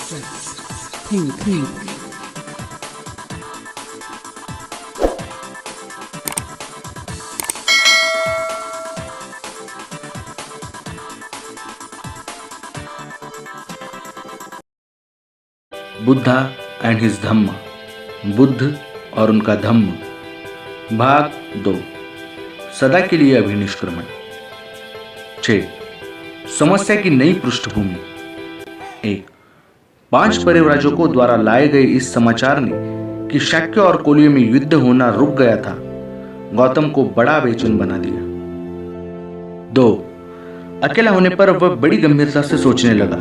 Think. Buddha and his धम्म, बुद्ध और उनका धम्म, भाग 2, सदा के लिए अभिनिष्क्रमण। 6. समस्या की नई पृष्ठभूमि। 1. 5 परिव्राजकों द्वारा लाए गए इस समाचार ने कि शाक्य और कोलियों में युद्ध होना रुक गया था, गौतम को बड़ा बेचैन बना दिया। 2. अकेला होने पर वह बड़ी गंभीरता से सोचने लगा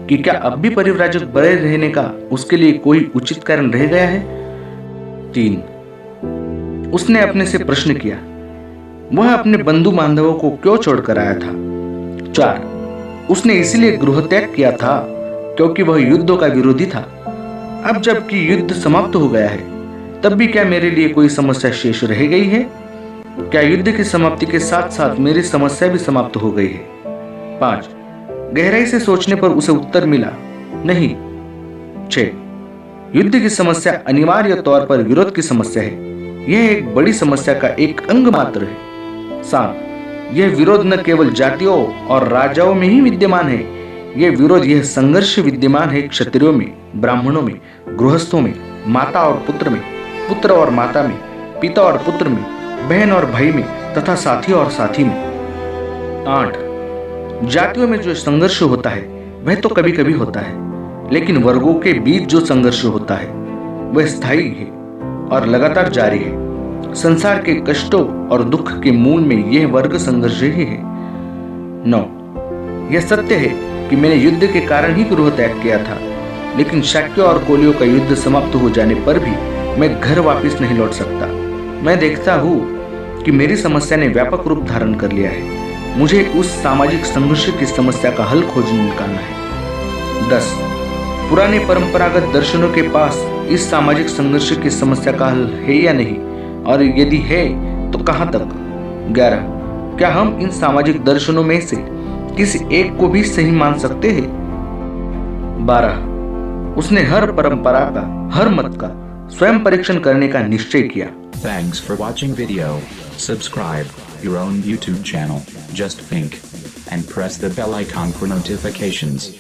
कि क्या अब भी परिव्राजक बने रहने का उसके लिए कोई उचित कारण रह गया है। 3. उसने अपने से प्रश्न किया, वह अपने बंधु बांधवों को क्यों छोड़कर आया था। 4. उसने इसलिए गृह त्याग किया था क्योंकि वह युद्धों का विरोधी था। अब जबकि युद्ध समाप्त हो गया है, तब भी क्या मेरे लिए कोई समस्या शेष रह गई है? क्या युद्ध की समाप्ति के साथ साथ मेरी समस्या भी समाप्त हो गई है? 5. गहराई से सोचने पर उसे उत्तर मिला, नहीं। 6. युद्ध की समस्या अनिवार्य तौर पर विरोध की समस्या है। यह एक बड़ी समस्या का एक अंग मात्र है। 7. यह विरोध न केवल जातियों और राजाओं में ही विद्यमान है, यह संघर्ष विद्यमान है क्षत्रियों में, ब्राह्मणों में, गृहस्थों में, माता और पुत्र में, पुत्र और माता में, पिता और पुत्र में, बहन और भाई में, तथा साथी और साथी में। 8. जातियों में जो संघर्ष होता है वह तो कभी कभी होता है, लेकिन वर्गों के बीच जो संघर्ष होता है वह स्थायी है और लगातार जारी है। संसार के कष्टों और दुख के मूल में यह वर्ग संघर्ष ही है। 9. यह सत्य है कि मैंने युद्ध के कारण ही गृह त्याग किया था, लेकिन शाक्य और कोलियों का युद्ध समाप्त हो जाने पर भी मैं घर वापस नहीं लौट सकता। मैं देखता हूँ कि मेरी समस्या ने व्यापक रूप धारण कर लिया है। मुझे उस सामाजिक संघर्ष की समस्या का हल खोज निकालना है। 10. पुराने परंपरागत दर्शनों के पास इस सामाजिक संघर्ष की समस्या का हल है या नहीं, और यदि है तो कहां तक। 11. क्या हम इन सामाजिक दर्शनों में से किसी एक को भी सही मान सकते हैं? 12. उसने हर परंपरा का, हर मत का स्वयं परीक्षण करने का निश्चय किया। Thanks for watching video. Subscribe your own YouTube channel, Just Think, and press the bell icon for notifications.